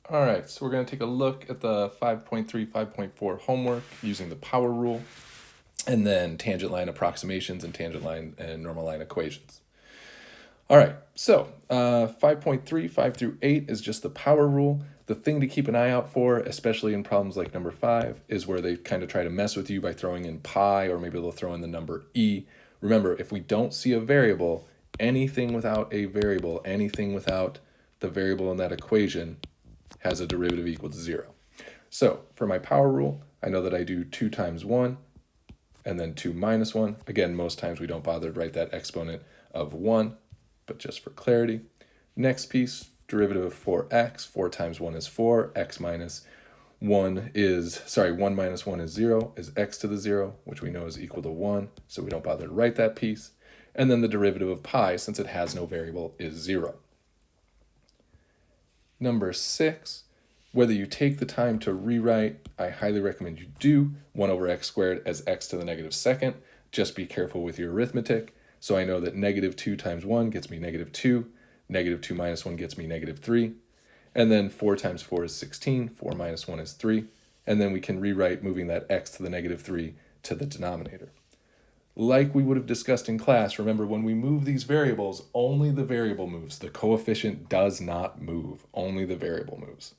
All right, so we're going to take a look at the 5.3, 5.4 homework using the power rule, and then tangent line approximations and tangent line and normal line equations. All right, so 5.3, 5 through 8 is just the power rule. The thing to keep an eye out for, especially in problems like number 5, is where they kind of try to mess with you by throwing in pi, or maybe they'll throw in the number e. Remember, if we don't see a variable, anything without a variable, anything without the variable in that equation has a derivative equal to 0. So for my power rule, I know that I do 2 times 1 and then 2 minus 1. Again, most times we don't bother to write that exponent of 1, but just for clarity. Next piece, derivative of 4x. 4 times 1 is 4. X minus 1 is, 1 minus 1 is 0, is x to the 0, which we know is equal to 1, so we don't bother to write that piece. And then the derivative of pi, since it has no variable, is 0. Number 6, whether you take the time to rewrite, I highly recommend you do 1 over x squared as x to the negative second. Just be careful with your arithmetic. So I know that negative 2 times 1 gets me negative 2. Negative 2 minus 1 gets me negative 3. And then 4 times 4 is 16. 4 minus 1 is 3. And then we can rewrite moving that x to the negative 3 to the denominator. Like we would have discussed in class, remember when we move these variables, only the variable moves. The coefficient does not move. Only the variable moves.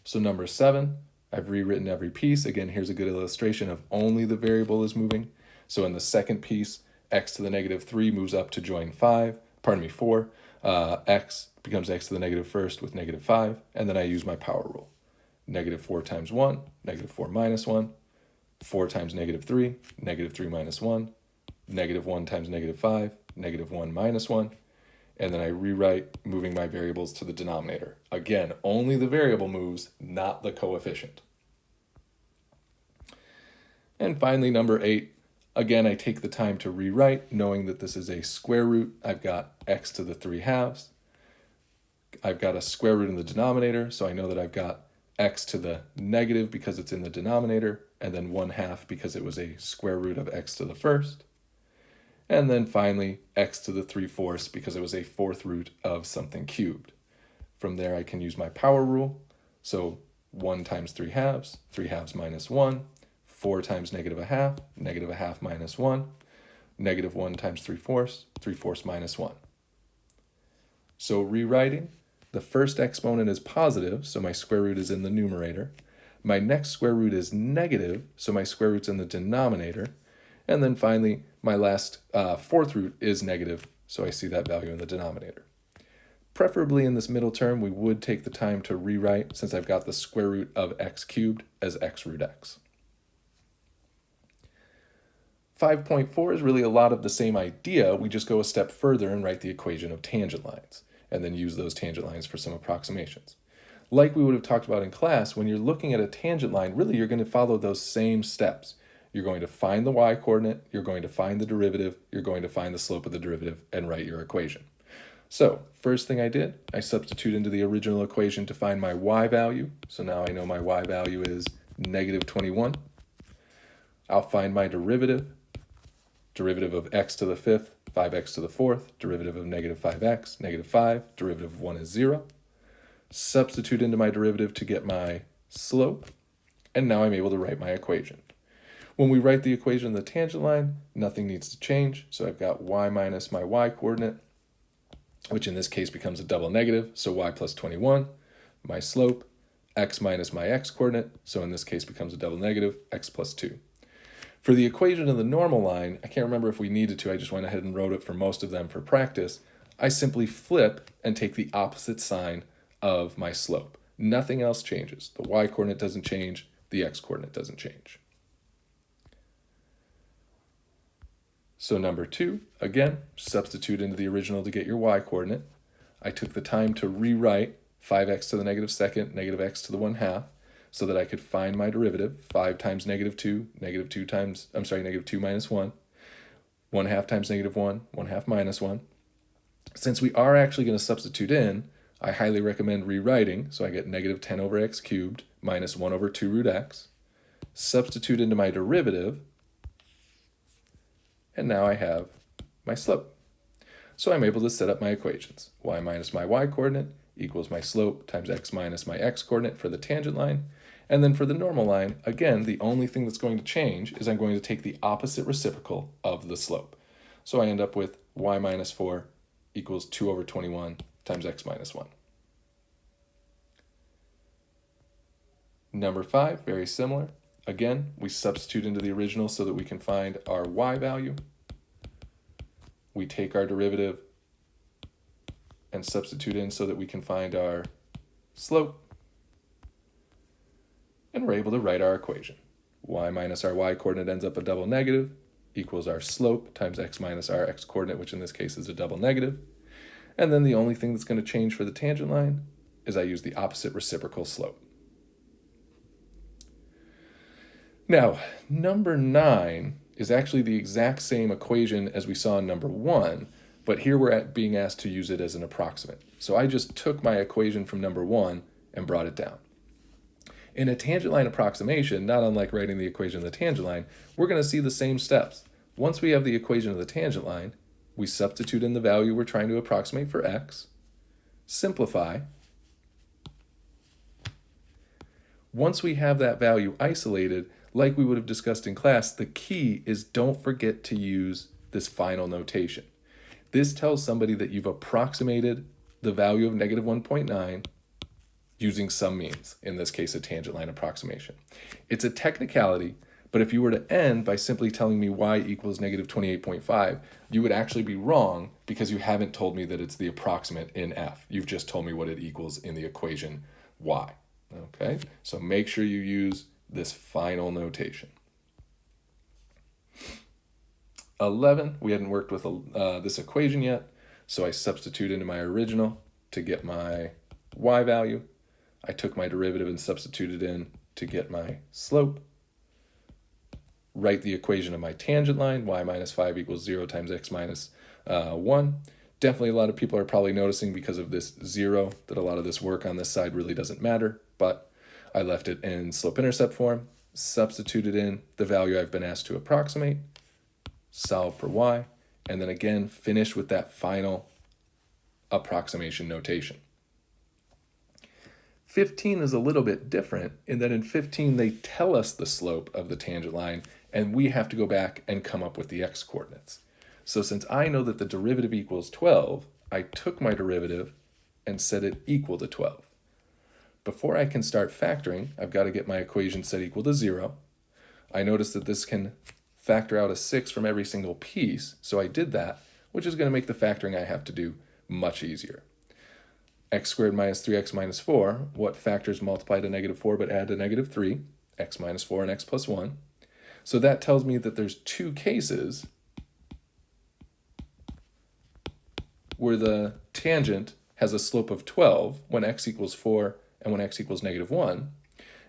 So number 7, I've rewritten every piece. Again, here's a good illustration of only the variable is moving. So in the second piece, x to the negative 3 moves up to join 4. X becomes x to the negative first with negative 5. And then I use my power rule. Negative 4 times 1, negative 4 minus 1. 4 times negative 3, negative 3 minus 1, negative 1 times negative 5, negative 1 minus 1, and then I rewrite moving my variables to the denominator. Again, only the variable moves, not the coefficient. And finally, number 8, again, I take the time to rewrite, knowing that this is a square root. I've got x to the 3 halves. I've got a square root in the denominator, so I know that I've got x to the negative because it's in the denominator, and then 1/2 because it was a square root of x to the first. And then finally, x to the 3/4 because it was a fourth root of something cubed. From there, I can use my power rule. So 1 times 3 halves, 3 halves minus 1, 4 times negative 1/2, negative 1/2 minus 1, negative 1 times 3/4, 3/4 minus 1. So rewriting, the first exponent is positive, so my square root is in the numerator. My next square root is negative, so my square root's in the denominator. And then finally, my last fourth root is negative, so I see that value in the denominator. Preferably in this middle term, we would take the time to rewrite, since I've got the square root of x cubed as x root x. 5.4 is really a lot of the same idea. We just go a step further and write the equation of tangent lines, and then use those tangent lines for some approximations. Like we would have talked about in class, when you're looking at a tangent line, really you're going to follow those same steps. You're going to find the y-coordinate, you're going to find the derivative, you're going to find the slope of the derivative, and write your equation. So, first thing I did, I substitute into the original equation to find my y value. So now I know my y value is negative 21. I'll find my derivative. Derivative of x to the 5th, 5x to the 4th, derivative of negative 5x, negative 5, derivative of 1 is 0. Substitute into my derivative to get my slope, and now I'm able to write my equation. When we write the equation in the tangent line, nothing needs to change, so I've got y minus my y-coordinate, which in this case becomes a double negative, so y plus 21, my slope, x minus my x-coordinate, so in this case becomes a double negative, x plus 2. For the equation in the normal line, I can't remember if we needed to, I just went ahead and wrote it for most of them for practice. I simply flip and take the opposite sign of my slope. Nothing else changes. The y-coordinate doesn't change, the x-coordinate doesn't change. So number 2, again, substitute into the original to get your y-coordinate. I took the time to rewrite 5x to the negative second, negative x to the 1/2, so that I could find my derivative. 5 times negative 2, negative 2 minus 1, 1/2 times negative 1, 1/2 minus 1. Since we are actually going to substitute in, I highly recommend rewriting, so I get negative 10 over x cubed minus 1 over 2 root x. Substitute into my derivative, and now I have my slope. So I'm able to set up my equations. Y minus my y-coordinate equals my slope times x minus my x-coordinate for the tangent line. And then for the normal line, again, the only thing that's going to change is I'm going to take the opposite reciprocal of the slope. So I end up with y minus 4 equals 2 over 21 times x minus 1. Number 5, very similar. Again, we substitute into the original so that we can find our y value. We take our derivative and substitute in so that we can find our slope. And we're able to write our equation. Y minus our y-coordinate ends up a double negative equals our slope times x minus our x-coordinate, which in this case is a double negative. And then the only thing that's going to change for the tangent line is I use the opposite reciprocal slope. Now, number 9 is actually the exact same equation as we saw in number 1, but here we're being asked to use it as an approximate. So I just took my equation from number 1 and brought it down. In a tangent line approximation, not unlike writing the equation of the tangent line, we're going to see the same steps. Once we have the equation of the tangent line, we substitute in the value we're trying to approximate for x, simplify. Once we have that value isolated, like we would have discussed in class, the key is don't forget to use this final notation. This tells somebody that you've approximated the value of negative 1.9 using some means, in this case a tangent line approximation. It's a technicality, but if you were to end by simply telling me y equals negative 28.5, you would actually be wrong because you haven't told me that it's the approximate in f. You've just told me what it equals in the equation y. Okay, so make sure you use this final notation. 11, we hadn't worked with this equation yet, so I substitute into my original to get my y value. I took my derivative and substituted in to get my slope. Write the equation of my tangent line, y minus 5 equals 0 times x minus 1. Definitely a lot of people are probably noticing because of this 0 that a lot of this work on this side really doesn't matter, but I left it in slope-intercept form, substituted in the value I've been asked to approximate, solve for y, and then again finish with that final approximation notation. 15 is a little bit different in that in 15 they tell us the slope of the tangent line and we have to go back and come up with the x-coordinates. So since I know that the derivative equals 12, I took my derivative and set it equal to 12. Before I can start factoring, I've got to get my equation set equal to 0. I noticed that this can factor out a 6 from every single piece, so I did that, which is going to make the factoring I have to do much easier. X squared minus 3x minus 4, what factors multiply to negative 4 but add to negative 3? X minus 4 and x plus 1. So that tells me that there's two cases where the tangent has a slope of 12 when x equals 4 and when x equals negative 1.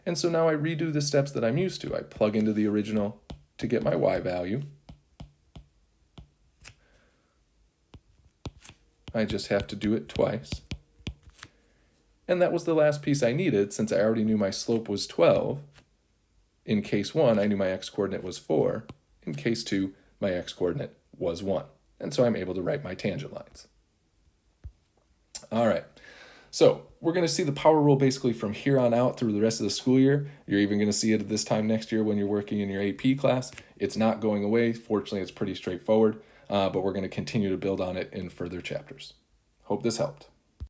And so now I redo the steps that I'm used to. I plug into the original to get my y value. I just have to do it twice. And that was the last piece I needed since I already knew my slope was 12. In case 1, I knew my x-coordinate was 4. In case 2, my x-coordinate was 1. And so I'm able to write my tangent lines. All right, so we're going to see the power rule basically from here on out through the rest of the school year. You're even going to see it at this time next year when you're working in your AP class. It's not going away. Fortunately, it's pretty straightforward, but we're going to continue to build on it in further chapters. Hope this helped.